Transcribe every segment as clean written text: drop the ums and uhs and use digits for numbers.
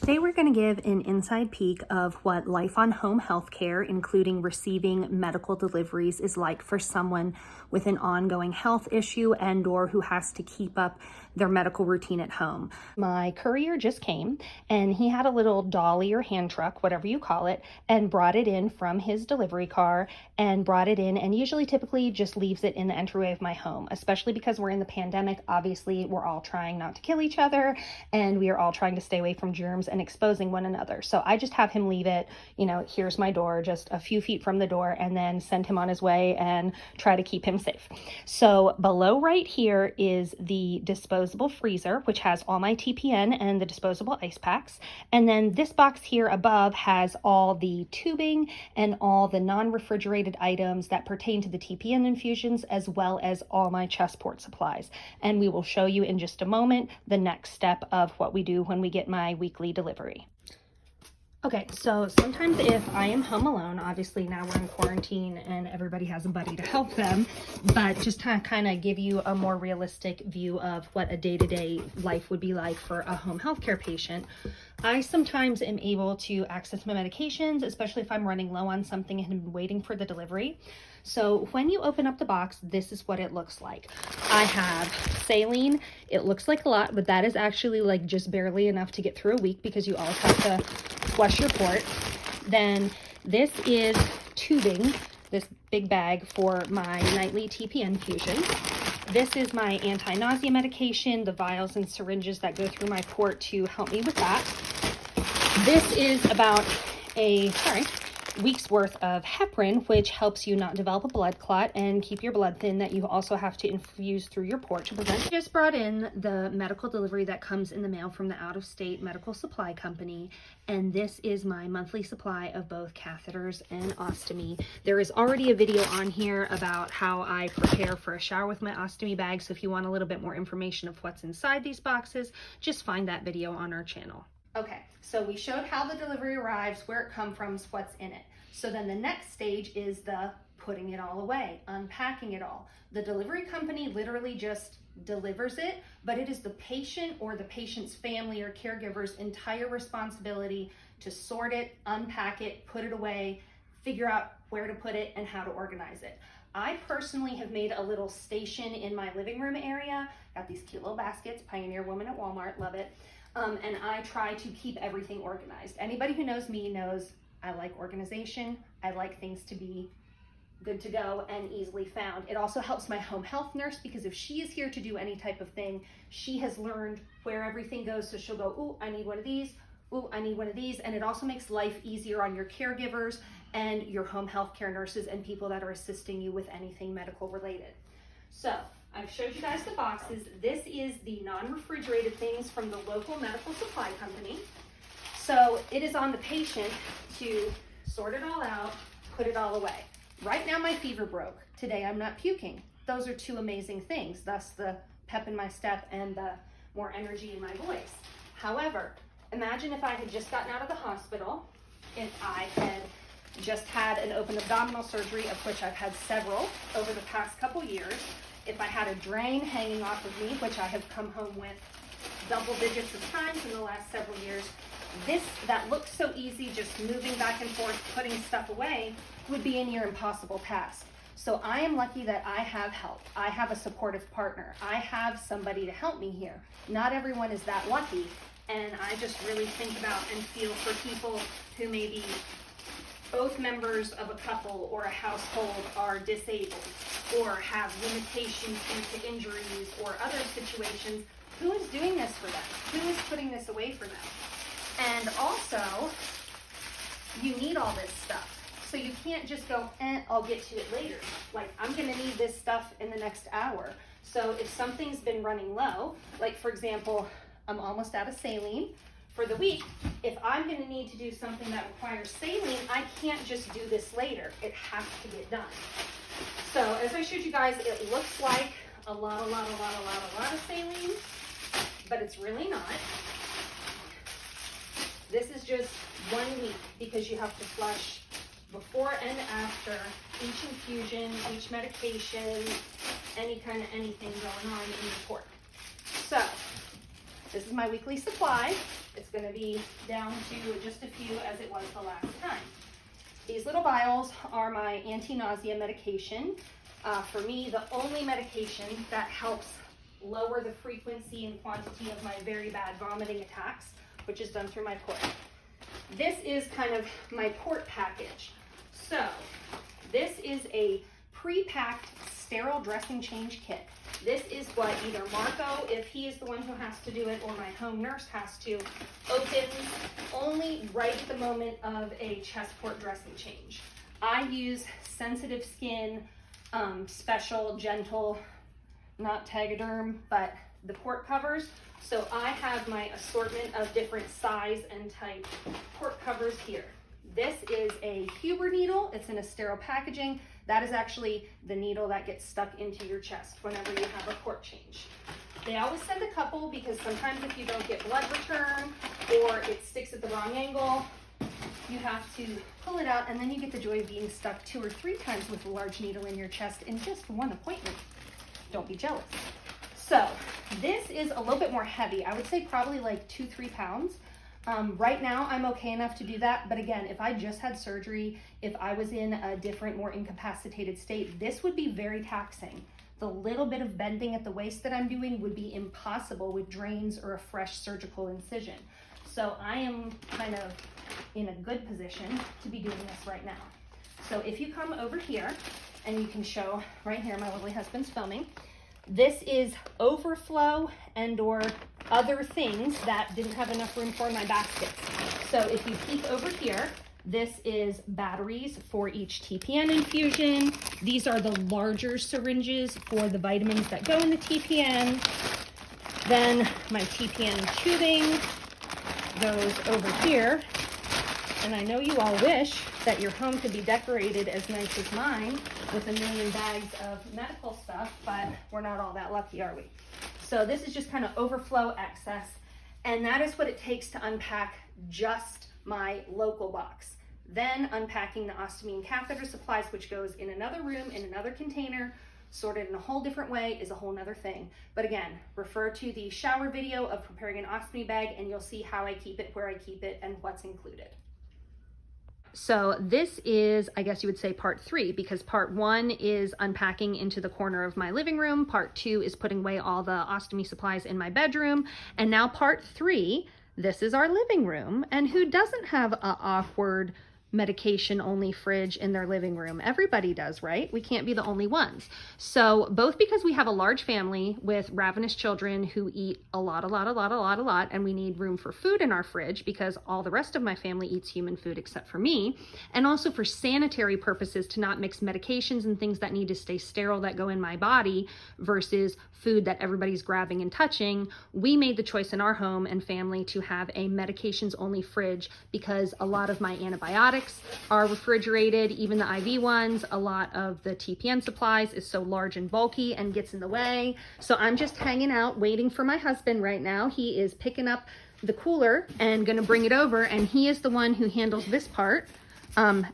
Today we're going to give an inside peek of what life on home healthcare, including receiving medical deliveries, is like for someone with an ongoing health issue and or who has to keep up their medical routine at home. My courier just came and he had a little dolly or hand truck, whatever you call it, and brought it in from his delivery car and brought it in, and usually typically just leaves it in the entryway of my home, especially because we're in the pandemic. Obviously, we're all trying not to kill each other and we are all trying to stay away from germs and exposing one another. So I just have him leave it, here's my door, just a few feet from the door, and then send him on his way and try to keep him safe. So below right here is the disposable freezer, which has all my TPN and the disposable ice packs. And then this box here above has all the tubing and all the non-refrigerated items that pertain to the TPN infusions, as well as all my chest port supplies. And we will show you in just a moment the next step of what we do when we get my weekly delivery. Okay, so sometimes if I am home alone, obviously now we're in quarantine and everybody has a buddy to help them, but just to kind of give you a more realistic view of what a day-to-day life would be like for a home healthcare patient, I sometimes am able to access my medications, especially if I'm running low on something and I'm waiting for the delivery. So when you open up the box, this is what it looks like. I have saline. It looks like a lot, but that is actually like just barely enough to get through a week because you always have to flush your port. Then this is tubing, this big bag for my nightly TPN infusion. This is my anti-nausea medication, the vials and syringes that go through my port to help me with that. This is about a week's worth of heparin, which helps you not develop a blood clot and keep your blood thin that you also have to infuse through your port to prevent. I just brought in the medical delivery that comes in the mail from the out-of-state medical supply company, and this is my monthly supply of both catheters and ostomy. There is already a video on here about how I prepare for a shower with my ostomy bag, so if you want a little bit more information of what's inside these boxes, just find that video on our channel. Okay, so we showed how the delivery arrives, where it comes from, what's in it. So then the next stage is the putting it all away, unpacking it all. The delivery company literally just delivers it, but it is the patient or the patient's family or caregiver's entire responsibility to sort it, unpack it, put it away, figure out where to put it and how to organize it. I personally have made a little station in my living room area. Got these cute little baskets, Pioneer Woman at Walmart, love it. And I try to keep everything organized. Anybody who knows me knows I like organization. I like things to be good to go and easily found. It also helps my home health nurse because if she is here to do any type of thing, she has learned where everything goes. So she'll go, ooh, I need one of these. Ooh, I need one of these. And it also makes life easier on your caregivers and your home health care nurses and people that are assisting you with anything medical related. So I've showed you guys the boxes. This is the non-refrigerated things from the local medical supply company. So it is on the patient to sort it all out, put it all away. Right now my fever broke. Today I'm not puking. Those are two amazing things, thus the pep in my step and the more energy in my voice. However, imagine if I had just gotten out of the hospital, if I had just had an open abdominal surgery, of which I've had several over the past couple years, if I had a drain hanging off of me, which I have come home with double digits of times in the last several years, this that looks so easy, just moving back and forth, putting stuff away, would be a near impossible task. So I am lucky that I have help. I have a supportive partner. I have somebody to help me here. Not everyone is that lucky, and I just really think about and feel for people who maybe both members of a couple or a household are disabled or have limitations due to injuries or other situations. Who is doing this for them? Who is putting this away for them? And also, you need all this stuff. So you can't just go, I'll get to it later. Like, I'm gonna need this stuff in the next hour. So if something's been running low, like for example, I'm almost out of saline for the week. If I'm gonna need to do something that requires saline, I can't just do this later. It has to get done. So as I showed you guys, it looks like a lot of saline, but it's really not. This is just 1 week because you have to flush before and after each infusion, each medication, any kind of anything going on in your port. So this is my weekly supply. It's going to be down to just a few as it was the last time. These little vials are my anti-nausea medication. For me, the only medication that helps lower the frequency and quantity of my very bad vomiting attacks, which is done through my port. This is kind of my port package. So this is a pre-packed sterile dressing change kit. This is what either Marco, if he is the one who has to do it, or my home nurse has to, opens only right at the moment of a chest port dressing change. I use sensitive skin, special, gentle, not Tegaderm, but the port covers. So I have my assortment of different size and type port covers here. This is a Huber needle. It's in a sterile packaging. That is actually the needle that gets stuck into your chest whenever you have a port change. They always send a couple because sometimes if you don't get blood return or it sticks at the wrong angle, you have to pull it out, and then you get the joy of being stuck 2 or 3 times with a large needle in your chest in just one appointment. Don't be jealous. So this is a little bit more heavy. I would say probably like 2-3 pounds. Right now I'm okay enough to do that, but again, if I just had surgery, if I was in a different, more incapacitated state, this would be very taxing. The little bit of bending at the waist that I'm doing would be impossible with drains or a fresh surgical incision. So I am kind of in a good position to be doing this right now. So if you come over here, and you can show right here, my lovely husband's filming, this is overflow and or other things that didn't have enough room for in my baskets. So if you peek over here, this is batteries for each TPN infusion. These are the larger syringes for the vitamins that go in the TPN. Then my TPN tubing goes over here. And I know you all wish that your home could be decorated as nice as mine with a million bags of medical stuff, but we're not all that lucky, are we? So this is just kind of overflow excess, and that is what it takes to unpack just my local box. Then unpacking the ostomy and catheter supplies, which goes in another room, in another container, sorted in a whole different way, is a whole nother thing. But again, refer to the shower video of preparing an ostomy bag and you'll see how I keep it, where I keep it, and what's included. So this is, I guess you would say, part 3, because part 1 is unpacking into the corner of my living room. Part 2 is putting away all the ostomy supplies in my bedroom. And now part 3, this is our living room. And who doesn't have an awkward medication only fridge in their living room? Everybody does, right? We can't be the only ones. So both because we have a large family with ravenous children who eat a lot, and we need room for food in our fridge because all the rest of my family eats human food except for me, and also for sanitary purposes to not mix medications and things that need to stay sterile that go in my body versus food that everybody's grabbing and touching, we made the choice in our home and family to have a medications only fridge because a lot of my antibiotics are refrigerated, even the IV ones. A lot of the TPN supplies is so large and bulky and gets in the way. So I'm just hanging out waiting for my husband right now. He is picking up the cooler and gonna bring it over, and he is the one who handles this part.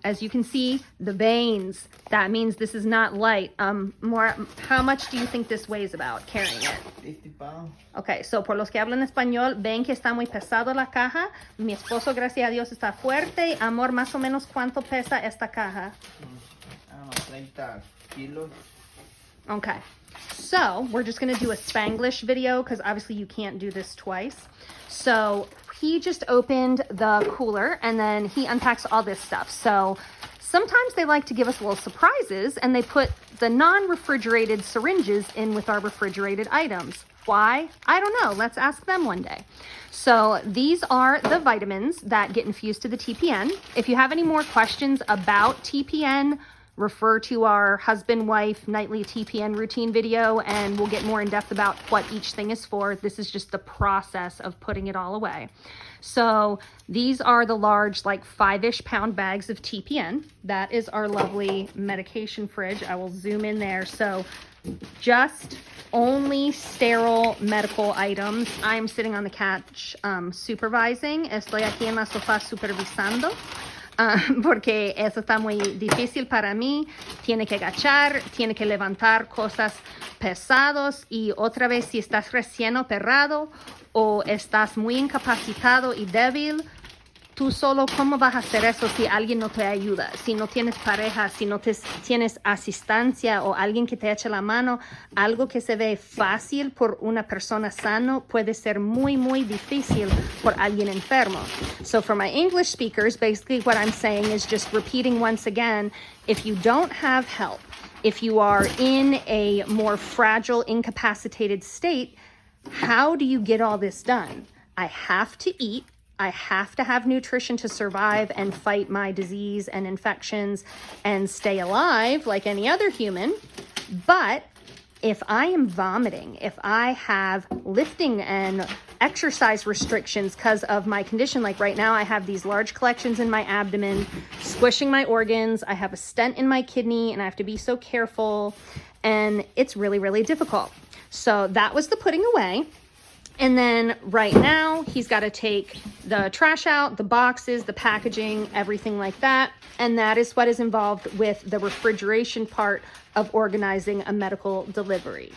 As you can see, the veins, that means this is not light. How much do you think this weighs about, carrying it? 50 pounds. Okay, so por los que hablan español, ven que está muy pesado la caja. Mi esposo, gracias a Dios, está fuerte. Amor, más o menos, ¿cuánto pesa esta caja? 30 kilos. Okay, so we're just gonna do a Spanglish video because obviously you can't do this twice. So he just opened the cooler and then he unpacks all this stuff. So sometimes they like to give us little surprises and they put the non-refrigerated syringes in with our refrigerated items. Why? I don't know. Let's ask them one day. So these are the vitamins that get infused to the TPN. If you have any more questions about TPN, refer to our husband-wife nightly TPN routine video and we'll get more in depth about what each thing is for. This is just the process of putting it all away. So these are the large, like 5-ish pound bags of TPN. That is our lovely medication fridge. I will zoom in there. So just only sterile medical items. I'm sitting on the couch supervising. Estoy aquí en la sofá supervisando. porque eso está muy difícil para mí. Tiene que agachar, tiene que levantar cosas pesados y otra vez si estás recién operado o estás muy incapacitado y débil, tú solo, ¿cómo vas a hacer eso si alguien no te ayuda? Si no tienes pareja, si no tienes asistencia o alguien que te eche la mano, algo que se ve fácil por una persona sano puede ser muy, muy difícil por alguien enfermo. So for my English speakers, basically what I'm saying is just repeating once again, if you don't have help, if you are in a more fragile, incapacitated state, how do you get all this done? I have to eat. I have to have nutrition to survive and fight my disease and infections and stay alive like any other human. But if I am vomiting, if I have lifting and exercise restrictions because of my condition, like right now, I have these large collections in my abdomen, squishing my organs. I have a stent in my kidney and I have to be so careful. And it's really, really difficult. So that was the putting away. And then right now, he's got to take the trash out, the boxes, the packaging, everything like that. And that is what is involved with the refrigeration part of organizing a medical delivery.